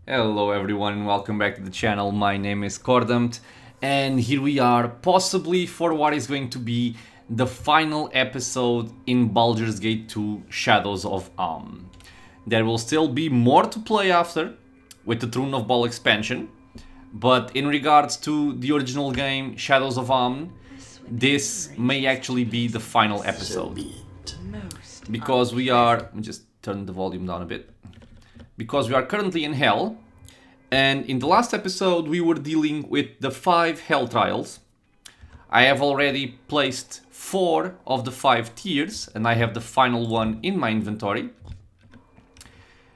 Hello everyone and welcome back to the channel. My name is Cordumt and here we are possibly for what is going to be the final episode in Baldur's Gate 2 Shadows of Amn. There will still be more to play after with the Throne of Bhaal expansion, but in regards to the original game Shadows of Amn, this may actually be the final episode. Because we are... let me just turn the volume down a bit. Because we are currently in Hell, and in the last episode we were dealing with the 5 Hell Trials. I have already placed 4 of the 5 tiers, and I have the final one in my inventory.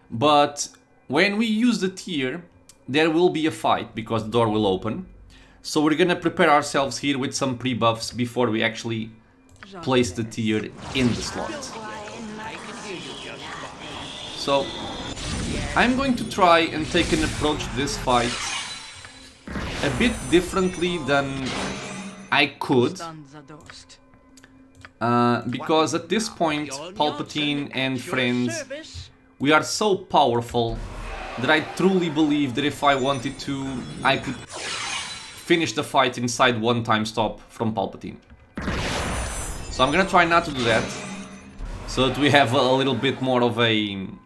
But when we use the tier, there will be a fight, because the door will open. So we're gonna prepare ourselves here with some pre-buffs before we actually place the tier in the slot. So I'm going to try and take an approach to this fight a bit differently than I could, because at this point Palpatine and friends, we are so powerful that I truly believe that if I wanted to, I could finish the fight inside one time stop from Palpatine. So I'm gonna try not to do that, so that we have a little bit more of an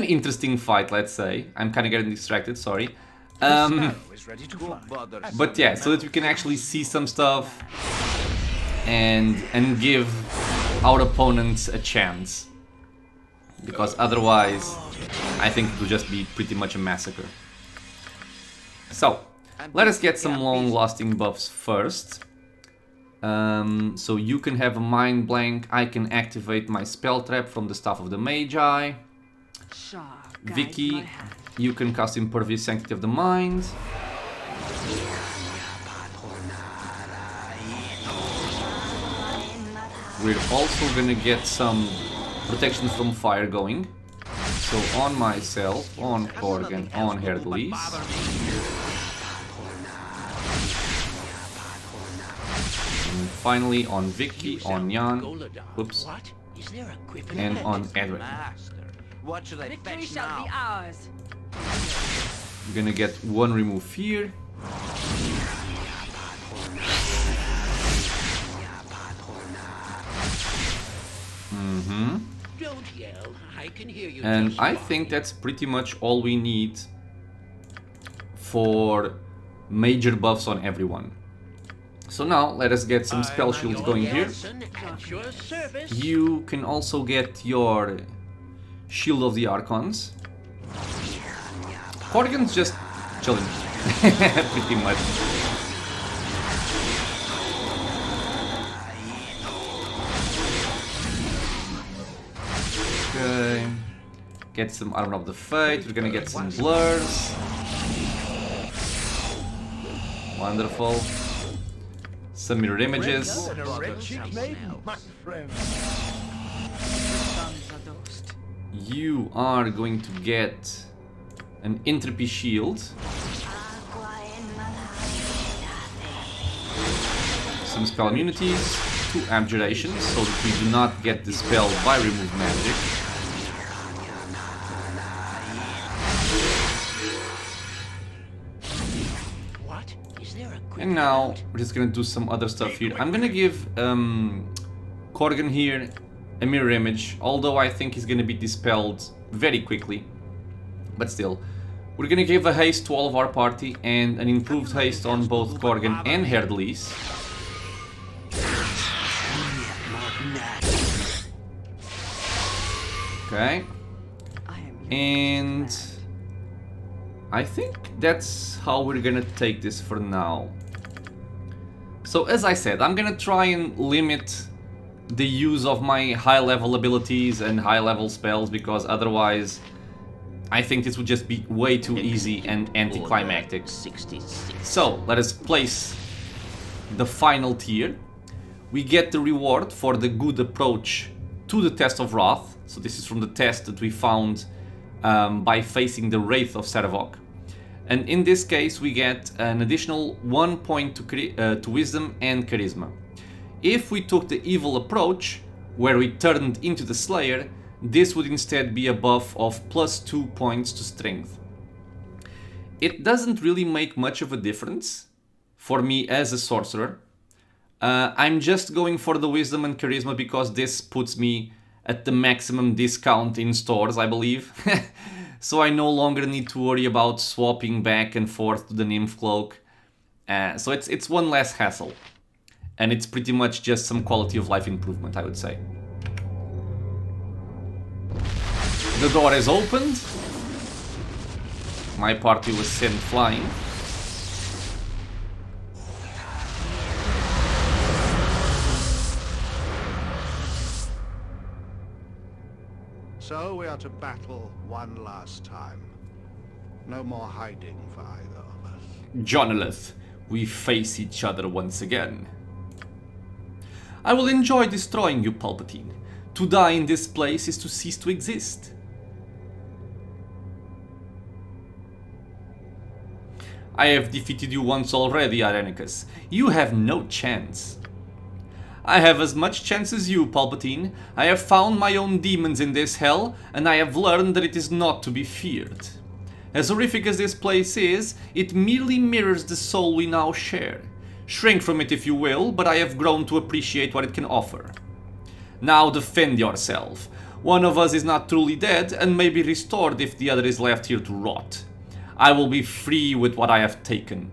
interesting fight, let's say. I'm kind of getting distracted, sorry. But yeah, so that we can actually see some stuff and give our opponents a chance. Because otherwise, I think it will just be pretty much a massacre. So, let us get some long-lasting buffs first. So you can have a mind blank, I can activate my spell trap from the Staff of the Magi. Vicky, you can cast Impervious Sanctity of the Mind. We're also gonna get some protection from fire going. So on myself, on Corgan, on Hercules. And finally on Vicky, on Jan, whoops, and on Edwin. What should I fetch now? Ours. We're gonna get one remove here. Don't yell. I can hear you. And I think that's pretty much all we need for major buffs on everyone. So now let us get some spell shields going here. You can also get your Shield of the Archons. Corgan's just chilling, pretty much. Okay. Get some Armor of the Fate. We're gonna get some blurs. Wonderful. Some mirror images. You are going to get an Entropy Shield. Some spell immunities, 2 abjurations, so that we do not get dispelled by remove magic. And now we're just gonna do some other stuff here. I'm gonna give Corgan here a mirror image, although I think he's gonna be dispelled very quickly. But still, we're gonna give a haste to all of our party and an improved haste on both Corgan and Hercules. Okay. And I think that's how we're gonna take this for now. So as I said, I'm gonna try and limit the use of my high level abilities and high level spells, because otherwise I think this would just be way too easy and anticlimactic. So let us place the final tier. We get the reward for the good approach to the Test of Wrath. So this is from the test that we found by facing the Wraith of Sarevok. And in this case we get an additional 1 point to Wisdom and Charisma. If we took the evil approach, where we turned into the Slayer, this would instead be a buff of +2 points to Strength. it doesn't really make much of a difference for me as a sorcerer. I'm just going for the wisdom and charisma because this puts me at the maximum discount in stores, I believe. So I no longer need to worry about swapping back and forth to the nymph cloak. So it's one less hassle. And it's pretty much just some quality of life improvement, I would say. The door is opened. My party was sent flying. So we are to battle one last time. No more hiding for either of us. Jonilith, we face each other once again. I will enjoy destroying you, Palpatine. To die in this place is to cease to exist. I have defeated you once already, Irenicus. You have no chance. I have as much chance as you, Palpatine. I have found my own demons in this hell, and I have learned that it is not to be feared. As horrific as this place is, it merely mirrors the soul we now share. Shrink from it if you will, but I have grown to appreciate what it can offer. Now defend yourself. One of us is not truly dead, and may be restored if the other is left here to rot. I will be free with what I have taken.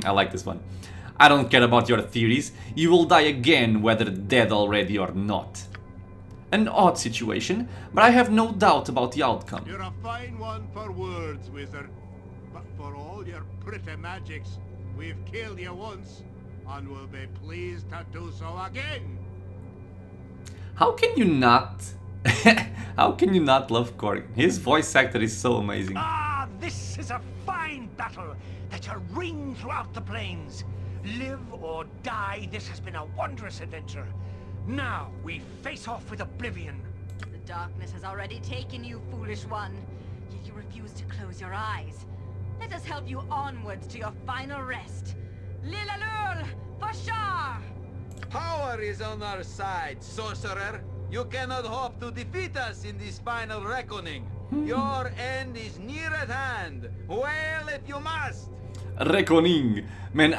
I like this one. I don't care about your theories. You will die again, whether dead already or not. An odd situation, but I have no doubt about the outcome. You're a fine one for words, wizard. But for all your pretty magics, we've killed you once, and will be pleased to do so again. How can you not... How can you not love Korg? His voice actor is so amazing. Ah, this is a fine battle that shall ring throughout the plains. Live or die, this has been a wondrous adventure. Now we face off with oblivion. The darkness has already taken you, foolish one. Yet you refuse to close your eyes. Let us help you onwards to your final rest. Lilalul, Bashar! Power is on our side, sorcerer. You cannot hope to defeat us in this final reckoning. Your end is near at hand. Wail if you must. Reckoning. Man,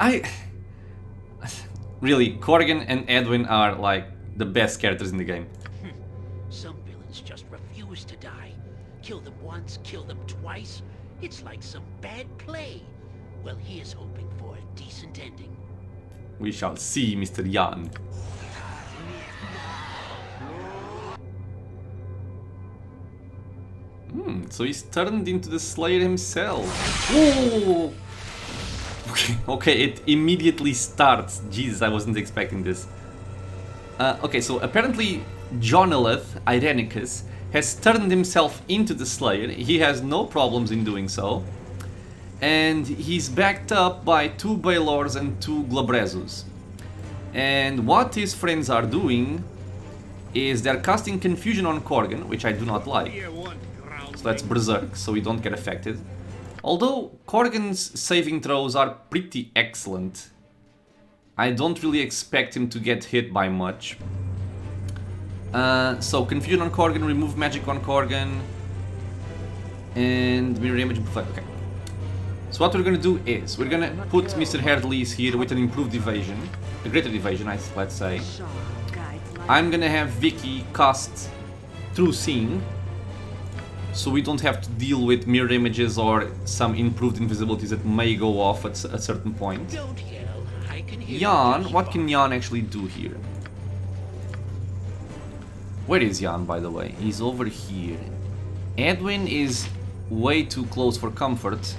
really, Corgan and Edwin are like the best characters in the game. Some villains just refuse to die. Kill them once, kill them twice. It's like some bad play. Well, here's hoping for a decent ending. We shall see, Mr. Jan. So he's turned into the Slayer himself. Ooh! Okay, it immediately starts. Jesus, I wasn't expecting this. Okay, so apparently Jon Irenicus has turned himself into the Slayer. He has no problems in doing so. And he's backed up by 2 Baelors and 2 Glabrezus. And what his friends are doing is they're casting Confusion on Corgan, which I do not like. So that's Berserk, so we don't get affected. Although Corgan's saving throws are pretty excellent, I don't really expect him to get hit by much. So Confusion on Corgan, remove magic on Corgan, and mirror image and reflect. Okay. So what we're gonna do is we're gonna put Mr. Herdleys here with an improved evasion, a greater evasion, let's say. I'm gonna have Vicky cast True Seeing, so we don't have to deal with mirror images or some improved invisibilities that may go off at a certain point. Don't yell. I can hear Jan, what can Jan actually do here? Where is Jan, by the way? He's over here. Edwin is way too close for comfort.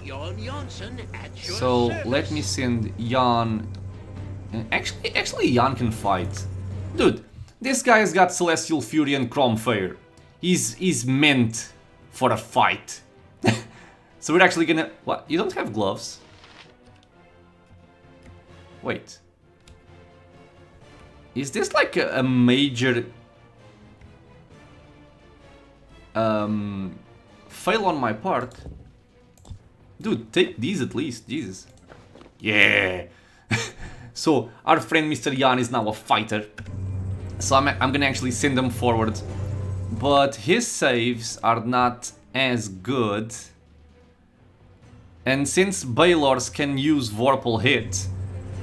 Jon Janssen at your So service. let me send Jan. Actually, Jan can fight. Dude, this guy's got Celestial Fury and Chrome Fire. He's meant for a fight. So we're actually gonna. What? You don't have gloves? Wait. Is this like a major fail on my part? Dude, take these at least, Jesus. Yeah. So our friend Mr. Jan is now a fighter. So I'm gonna actually send them forward. But his saves are not as good. And since Balors can use Vorpal Hit,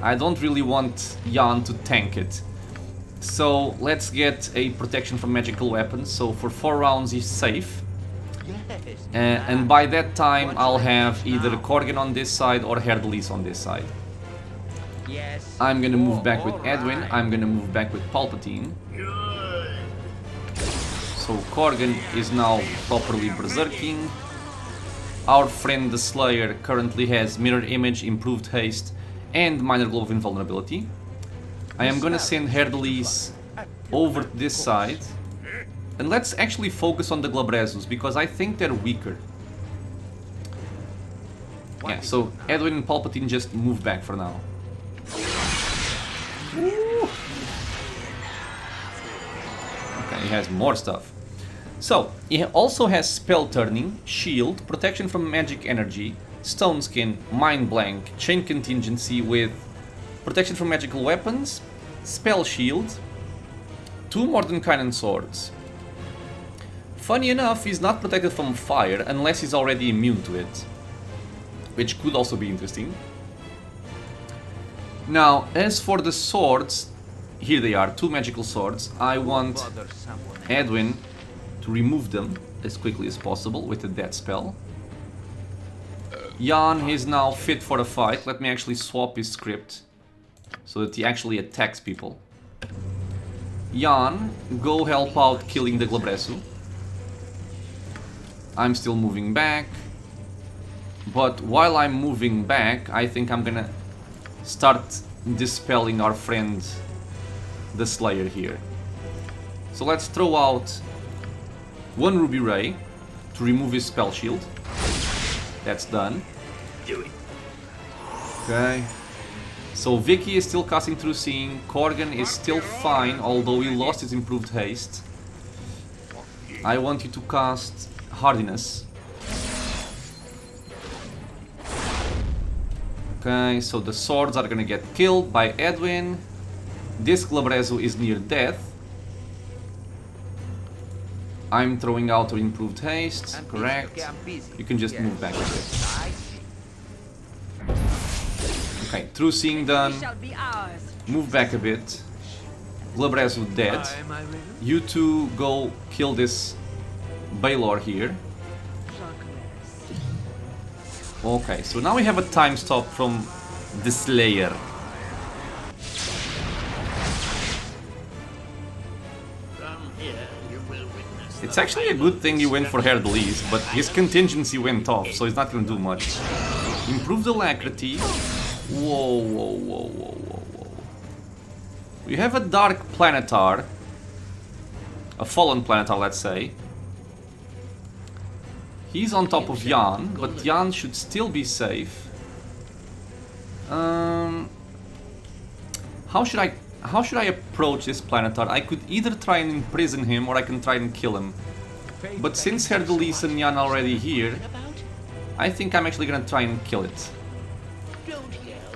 I don't really want Jan to tank it. So let's get a protection from magical weapons. So for 4 rounds he's safe. And by that time I'll have either Korgan on this side or Herdelis on this side. Yes. I'm gonna move back with Edwin, I'm gonna move back with Palpatine. So Korgan is now properly berserking. Our friend the Slayer currently has Mirror Image, Improved Haste, and Minor Glow of Invulnerability. I am gonna send Herdelis over to this side. And let's actually focus on the Glabrezus, because I think they're weaker. Yeah, so Edwin and Palpatine just move back for now. Woo. Okay, he has more stuff. So, he also has Spell Turning, Shield, Protection from Magic Energy, Stone Skin, Mind Blank, Chain Contingency with Protection from Magical Weapons, Spell Shield, 2 Mordenkainen Swords. Funny enough, he's not protected from fire unless he's already immune to it, which could also be interesting. Now, as for the swords, here they are, 2 magical swords. I want Edwin to remove them as quickly as possible with a death spell. Jan is now fit for a fight. Let me actually swap his script so that he actually attacks people. Jan, go help out killing the Glabrezu. I'm still moving back. But while I'm moving back, I think I'm gonna start dispelling our friend the Slayer here. So let's throw out 1 Ruby Ray to remove his spell shield. That's done. Okay. So Vicky is still casting through seeing. Korgan is still fine, although he lost his improved haste. I want you to cast Hardiness. Okay, so the swords are gonna get killed by Edwin. This Glabrezu is near death. I'm throwing out an improved haste, correct. You can just move back a bit. Okay, through seeing done. Move back a bit. Glabrezu dead. You two go kill this Balor here. Okay, so now we have a time stop from the Slayer. It's actually a good thing you went for Herdelis, but his contingency went off, so he's not gonna do much. Improved alacrity. Whoa, whoa, whoa, whoa, whoa, whoa. We have a Dark Planetar. A Fallen Planetar, let's say. He's on top of Jan, but Jan should still be safe. How should I approach this Planetar? I could either try and imprison him or I can try and kill him. But since Herdelis and Jan are already here, I think I'm actually gonna try and kill it.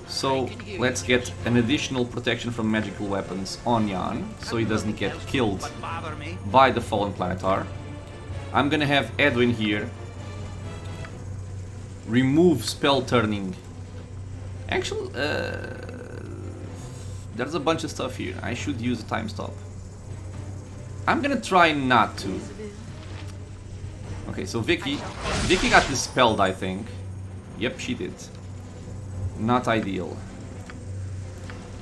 So let's get an additional protection from magical weapons on Jan, so he doesn't get killed by the Fallen Planetar. I'm gonna have Edwin here remove spell turning. Actually, there's a bunch of stuff here. I should use a time stop. I'm gonna try not to. Okay, so Vicky got dispelled, I think. Yep, she did. Not ideal.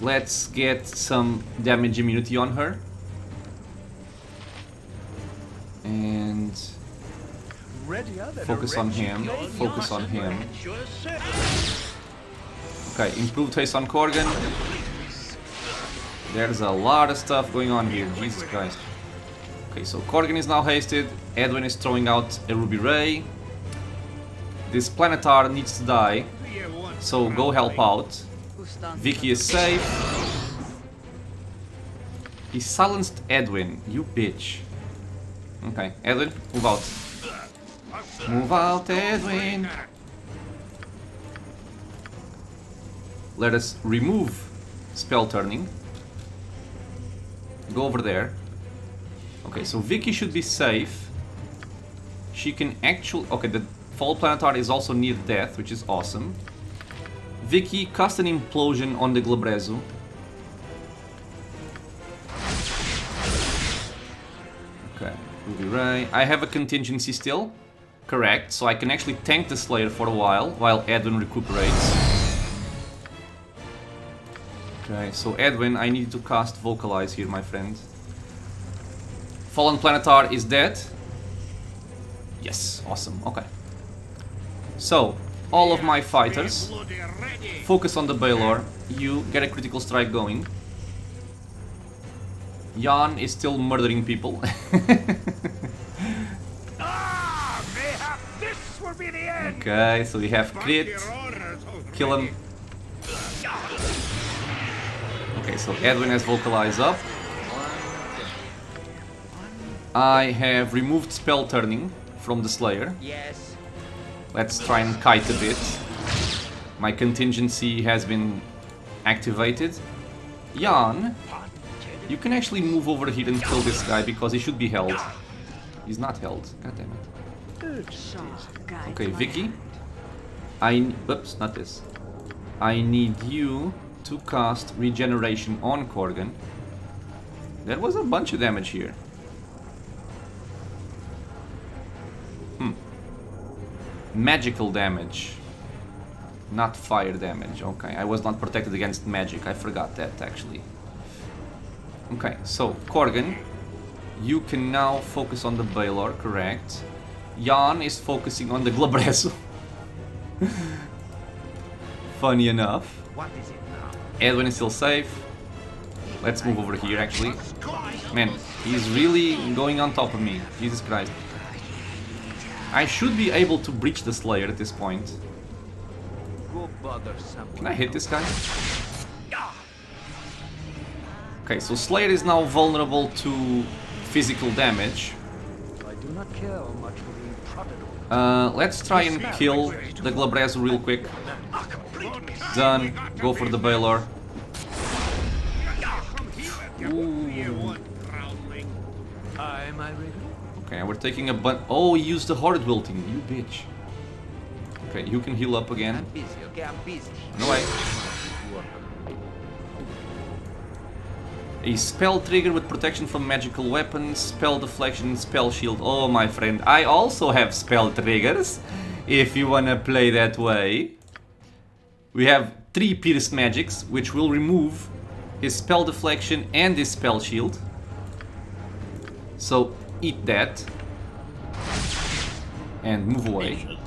Let's get some damage immunity on her. And focus on him. Focus on him. Okay, improved haste on Korgan. There's a lot of stuff going on here. Jesus Christ. Okay, so Korgan is now hasted. Edwin is throwing out a Ruby Ray. This Planetar needs to die. So go help out. Vicky is safe. He silenced Edwin. You bitch. Okay, Edwin, move out. Move out, Edwin. Let us remove spell turning. Go over there. Okay, so Vicky should be safe. She can actually... Okay, the Fall Planetar is also near death, which is awesome. Vicky, cast an implosion on the Glabrezu. Okay, Ruby Ray. I have a contingency still. Correct, so I can actually tank the Slayer for a while Edwin recuperates. Okay, so Edwin, I need to cast Vocalize here, my friend. Fallen Planetar is dead. Yes, awesome, okay. So, all of my fighters, focus on the Balor. You get a critical strike going. Jon is still murdering people. This will be the end. Okay, so we have crit. Kill him. Okay, so Edwin has Vocalize up. I have removed spell turning from the Slayer. Yes. Let's try and kite a bit. My contingency has been activated. Jon, you can actually move over here and kill this guy because he should be held. He's not held. God damn it. Okay, Vicky. Oops, not this. I need you to cast Regeneration on Korgan. There was a bunch of damage here. Magical damage. Not fire damage. Okay, I was not protected against magic. I forgot that, actually. Okay, so, Korgan, you can now focus on the Balor, correct. Jon is focusing on the Glabrezu. Funny enough. What is it now? Edwin is still safe. Let's move over here, actually. Man, he's really going on top of me. Jesus Christ. I should be able to breach the Slayer at this point. Go bother someone. Can I hit this guy? Okay, so Slayer is now vulnerable to physical damage. I do not care much for being prodded over. Let's try and kill the Glabrezu real quick. Done. Go for the Balor. Ooh. Am I ready? Okay, we're taking a bunch. Oh, he used the Horde Wilting, you bitch. Okay, you can heal up again. I'm busy, okay? I'm busy. No way. A spell trigger with protection from magical weapons, spell deflection, spell shield. Oh, my friend, I also have spell triggers, if you wanna play that way. We have 3 pierced magics, which will remove his spell deflection and his spell shield. So, eat that. And move away.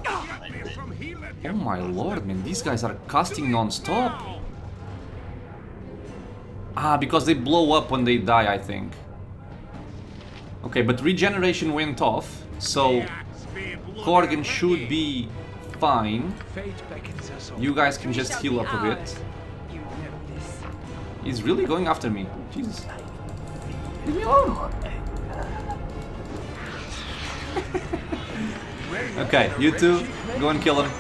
Oh my lord, man, these guys are casting non-stop. Ah, because they blow up when they die, I think. Okay, but regeneration went off, so Korgan should be fine. You guys can just heal up a bit. He's really going after me. Jesus. Leave me alone. Okay, you two, go and kill him.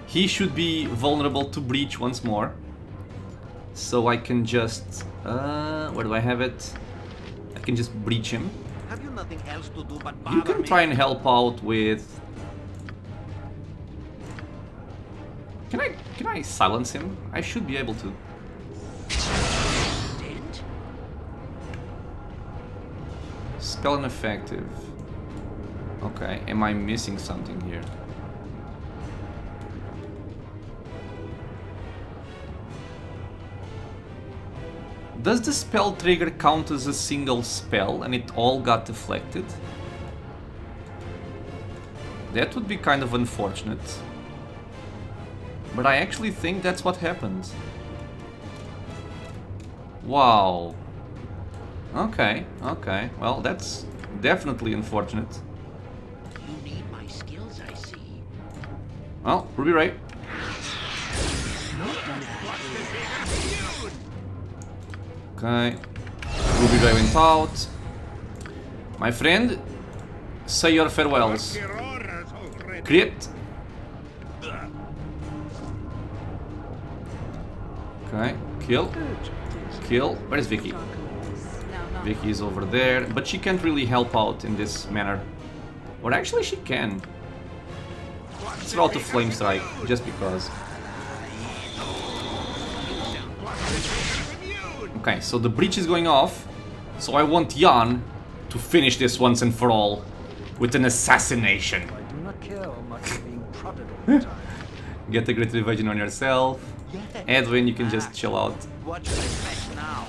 He should be vulnerable to breach once more. So I can just... where do I have it? I can just breach him. Have you nothing else to do but You bother can me? try and help out with... Can I silence him? I should be able to. Spell ineffective. Okay, am I missing something here? Does the spell trigger count as a single spell and it all got deflected? That would be kind of unfortunate. But I actually think that's what happened. Wow. Okay, okay. Well, that's definitely unfortunate. You need my skills, I see. Well, Ruby Ray. Okay. Ruby Ray went out. My friend, say your farewells. Crit. Okay, kill. Kill. Where is Vicky? Vicky is over there, but she can't really help out in this manner. Or actually she can. Let's throw out the Flame Strike, just because. Okay, so the breach is going off, so I want Jan to finish this once and for all with an assassination. I do not care much for being prodded all the time. Get a great revision on yourself. Edwin, you can just chill out. What should I fetch now?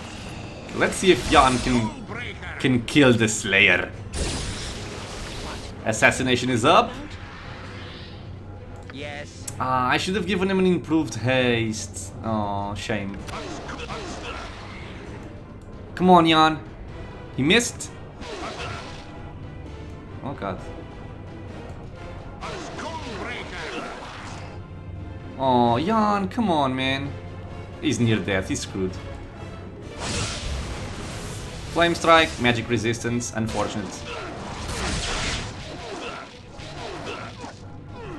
Let's see if Jan can kill the Slayer. Assassination is up. Yes. I should have given him an improved haste. Oh, shame. Come on, Jan. He missed. Oh god. Oh, Jan, come on, man. He's near death, he's screwed. Flame Strike, magic resistance, unfortunate.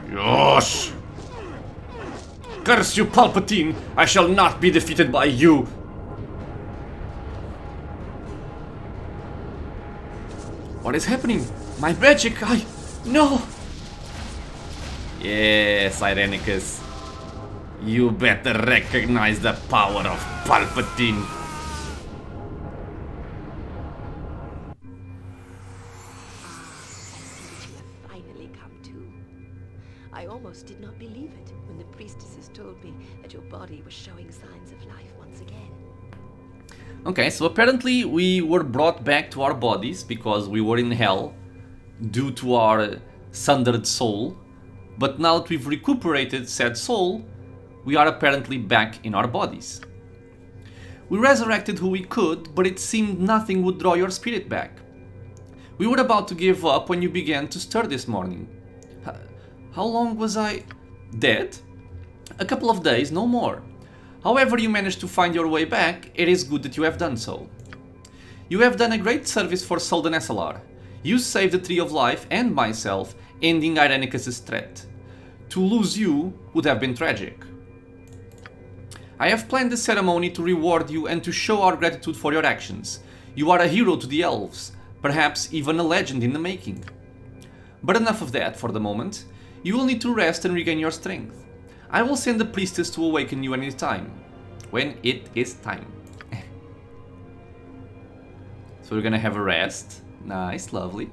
Yosh! Curse you, Palpatine! I shall not be defeated by you! What is happening? My magic! No! Yes, Irenicus. You better recognize the power of Palpatine. Finally come to. I almost did not believe it when the priestesses told me that your body was showing signs of life once again. Okay, so apparently we were brought back to our bodies because we were in hell due to our sundered soul. But now that we've recuperated said soul, we are apparently back in our bodies. We resurrected who we could, but it seemed nothing would draw your spirit back. We were about to give up when you began to stir this morning. How long was I dead? A couple of days, no more. However you managed to find your way back, it is good that you have done so. You have done a great service for Sultan SLR. You saved the Tree of Life and myself, ending Irenicus' threat. To lose you would have been tragic. I have planned a ceremony to reward you and to show our gratitude for your actions. You are a hero to the elves, perhaps even a legend in the making. But enough of that for the moment. You will need to rest and regain your strength. I will send the priestess to awaken you any time. When it is time. So we're gonna have a rest. Nice, lovely.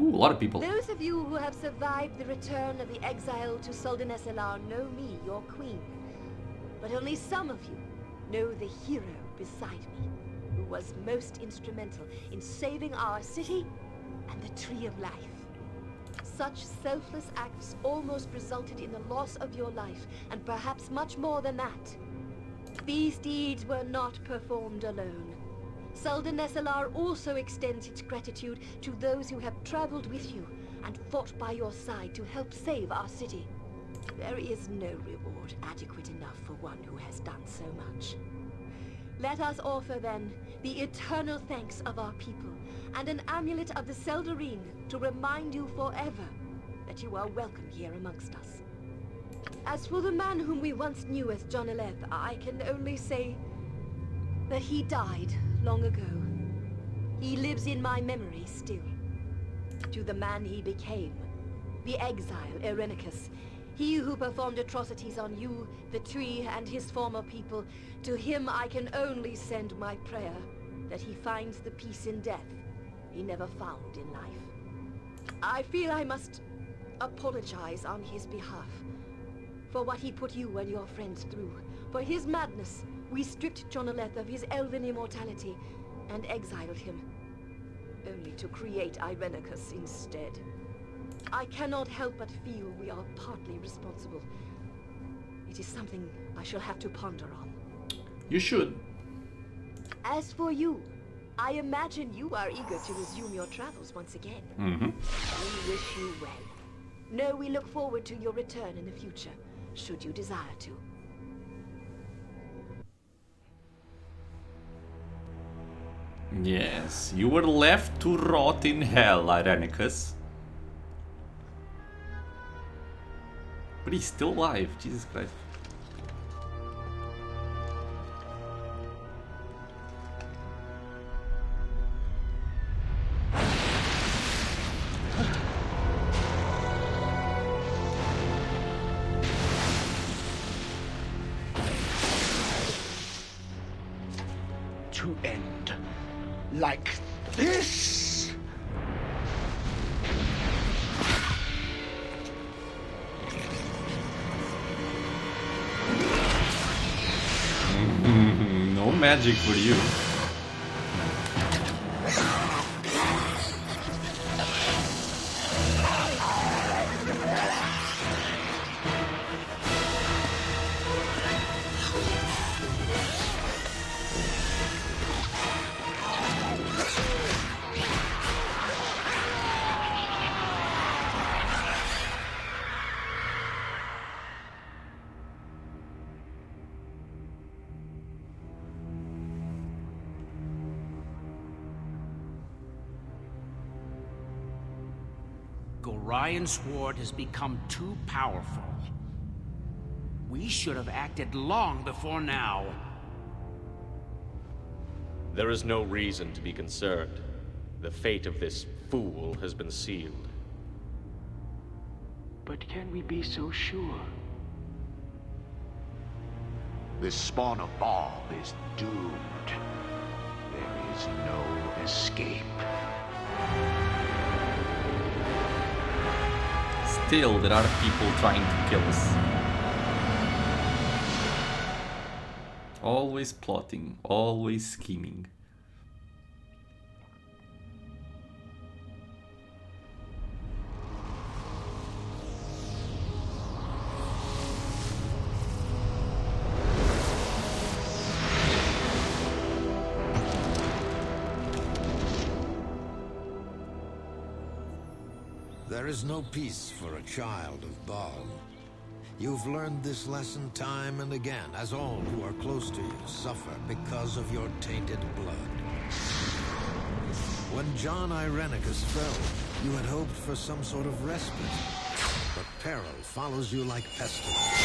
Ooh, a lot of people. Those of you who have survived the return of the exile to Sultan SLR know me, your queen. But only some of you know the hero beside me, who was most instrumental in saving our city and the Tree of Life. Such selfless acts almost resulted in the loss of your life, and perhaps much more than that. These deeds were not performed alone. Sultan SLR also extends its gratitude to those who have traveled with you and fought by your side to help save our city. There is no reward adequate enough for one who has done so much. Let us offer, then, the eternal thanks of our people, and an amulet of the Seldarine to remind you forever that you are welcome here amongst us. As for the man whom we once knew as Jon Irenicus, I can only say that he died long ago. He lives in my memory still. To the man he became, the exile Irenicus, he who performed atrocities on you, the tree, and his former people, to him I can only send my prayer that he finds the peace in death he never found in life. I feel I must apologize on his behalf for what he put you and your friends through. For his madness, we stripped Jon Irenicus of his elven immortality and exiled him, only to create Irenicus instead. I cannot help but feel we are partly responsible. It is something I shall have to ponder on. You should. As for you, I imagine you are eager to resume your travels once again. We wish you well. No, we look forward to your return in the future, should you desire to. Yes, you were left to rot in hell, Irenicus. But he's still alive, Jesus Christ. to end. Like this! No magic for you. Gorion's sword has become too powerful. We should have acted long before now. There is no reason to be concerned. The fate of this fool has been sealed. But can we be so sure? This spawn of Bhaal is doomed. There is no escape. Still, there are people trying to kill us. Always plotting, always scheming. There is no peace for a child of Bhaal. You've learned this lesson time and again, as all who are close to you suffer because of your tainted blood. When Jon Irenicus fell, you had hoped for some sort of respite, but peril follows you like pestilence.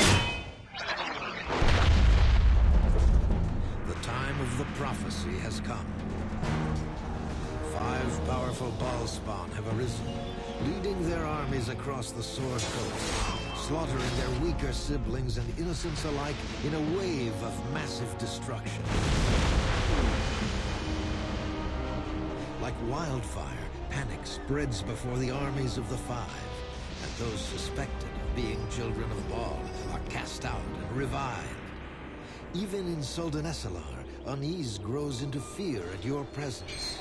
The time of the prophecy has come. 5 powerful Bhaal spawn have arisen, leading their armies across the Sword Coast, slaughtering their weaker siblings and innocents alike in a wave of massive destruction. Like wildfire, panic spreads before the armies of the 5, and those suspected of being children of Bhaal are cast out and revived. Even in Soldanesalar, unease grows into fear at your presence.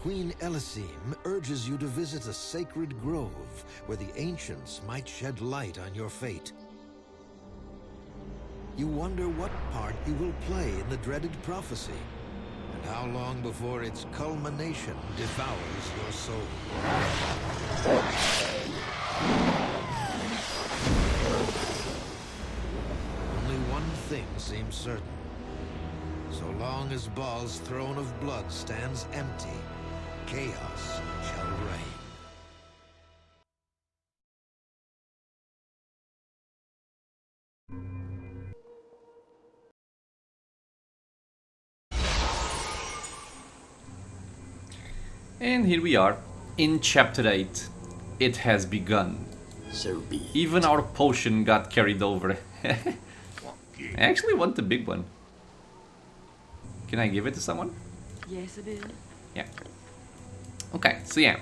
Queen Elysim urges you to visit a sacred grove where the ancients might shed light on your fate. You wonder what part you will play in the dreaded prophecy, and how long before its culmination devours your soul. Only one thing seems certain. So long as Bhaal's throne of blood stands empty, chaos shall reign. And here we are, in Chapter 8. It has begun. So be it. Even our potion got carried over. I actually want the big one. Can I give it to someone? Yes, it is. Yeah. Okay, so yeah.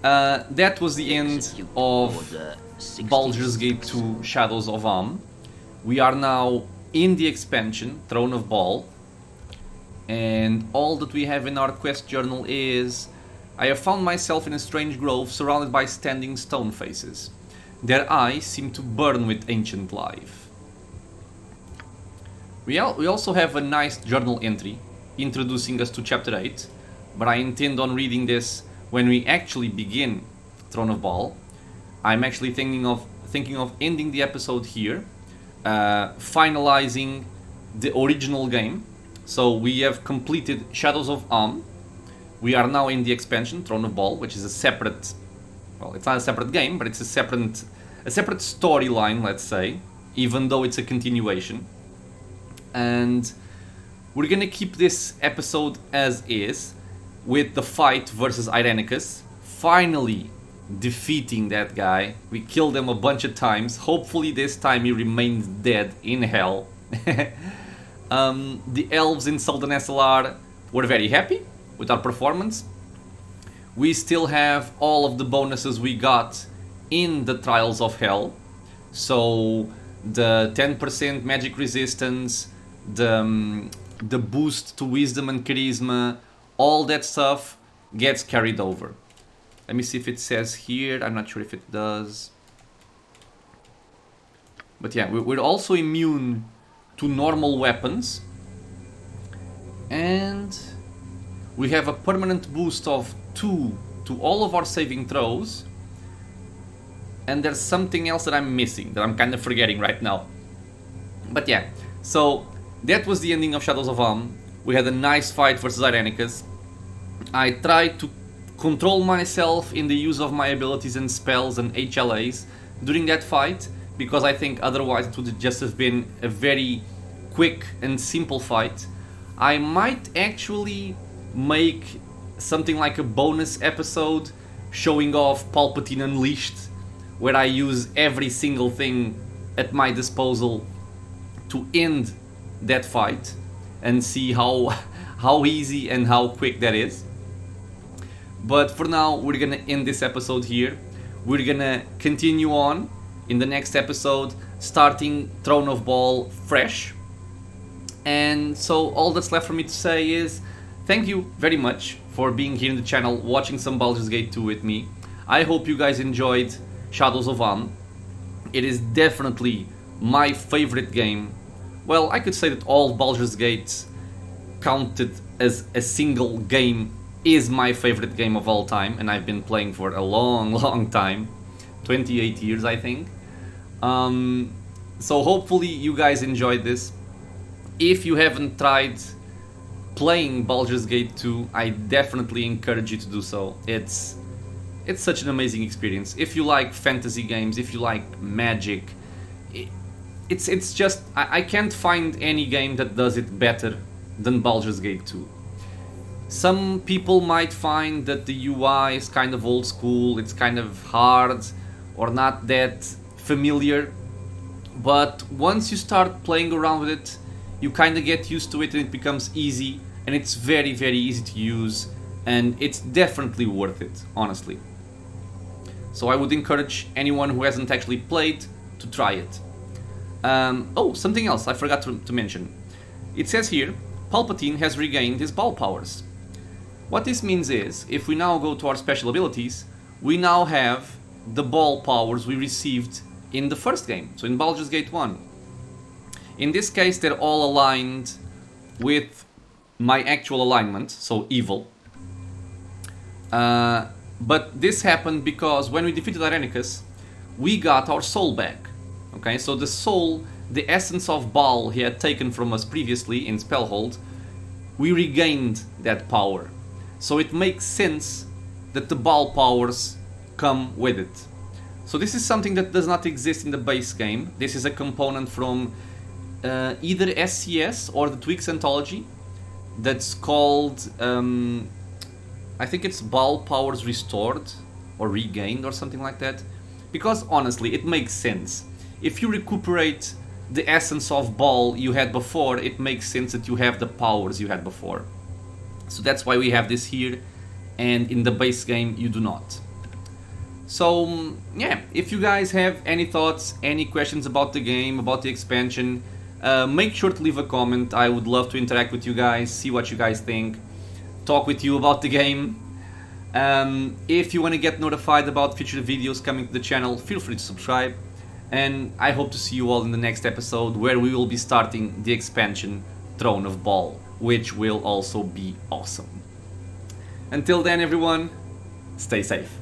That was the end of Baldur's Gate 2 Shadows of Amn. We are now in the expansion, Throne of Bhaal. And all that we have in our quest journal is: I have found myself in a strange grove surrounded by standing stone faces. Their eyes seem to burn with ancient life. We also have a nice journal entry introducing us to Chapter 8, but I intend on reading this when we actually begin Throne of Bhaal. I'm actually thinking of ending the episode here, finalizing the original game. So we have completed Shadows of Amn. We are now in the expansion, Throne of Bhaal, which is a separate... Well, it's not a separate game, but it's a separate storyline, let's say, even though it's a continuation. And we're gonna keep this episode as is, with the fight versus Irenicus. Finally defeating that guy. We killed him a bunch of times. Hopefully this time he remains dead in hell. The elves in Sultan SLR were very happy with our performance. We still have all of the bonuses we got in the Trials of Hell. So the 10% magic resistance, the boost to wisdom and charisma, all that stuff gets carried over. Let me see if it says here. I'm not sure if it does. But yeah, we're also immune to normal weapons. And we have a permanent boost of 2 to all of our saving throws. And there's something else that I'm missing, that I'm kind of forgetting right now. But yeah, so that was the ending of Shadows of Amn. We had a nice fight versus Irenicus. I tried to control myself in the use of my abilities and spells and HLAs during that fight, because I think otherwise it would just have been a very quick and simple fight. I might actually make something like a bonus episode showing off Palpatine Unleashed, where I use every single thing at my disposal to end that fight and see how easy and how quick that is. But for now, we're gonna end this episode here. We're gonna continue on in the next episode, starting Throne of Bhaal fresh. And so all that's left for me to say is thank you very much for being here in the channel, watching some Baldur's Gate 2 with me. I hope you guys enjoyed Shadows of Amn. It is definitely my favorite game. Well, I could say that all Baldur's Gates counted as a single game is my favorite game of all time, and I've been playing for a long time, 28 years I think. So hopefully you guys enjoyed this. If you haven't tried playing Baldur's Gate 2, I definitely encourage you to do so. It's such an amazing experience. If you like fantasy games, if you like magic, it's just, I can't find any game that does it better than Baldur's Gate 2. Some people might find that the UI is kind of old school, it's kind of hard or not that familiar, but once you start playing around with it, you kind of get used to it and it becomes easy, and it's very easy to use, and it's definitely worth it, honestly. So I would encourage anyone who hasn't actually played to try it. Oh, something else I forgot to mention. It says here, Palpatine has regained his Bhaal powers. What this means is, if we now go to our special abilities, we now have the Bhaal powers we received in the first game, so in Baldur's Gate 1. In this case, they're all aligned with my actual alignment, so evil. But this happened because when we defeated Irenicus, we got our soul back. Okay, so the soul, the essence of Bhaal he had taken from us previously in Spellhold, we regained that power. So it makes sense that the Bhaal powers come with it. So this is something that does not exist in the base game. This is a component from either SCS or the Tweaks Anthology that's called, I think it's Bhaal Powers Restored or Regained or something like that. Because honestly, it makes sense. If you recuperate the essence of Bhaal you had before, it makes sense that you have the powers you had before. So that's why we have this here, and in the base game you do not. So yeah, if you guys have any thoughts, any questions about the game, about the expansion, make sure to leave a comment. I would love to interact with you guys, see what you guys think, talk with you about the game. If you want to get notified about future videos coming to the channel, feel free to subscribe. And I hope to see you all in the next episode, where we will be starting the expansion Throne of Bhaal, which will also be awesome. Until then, everyone, stay safe.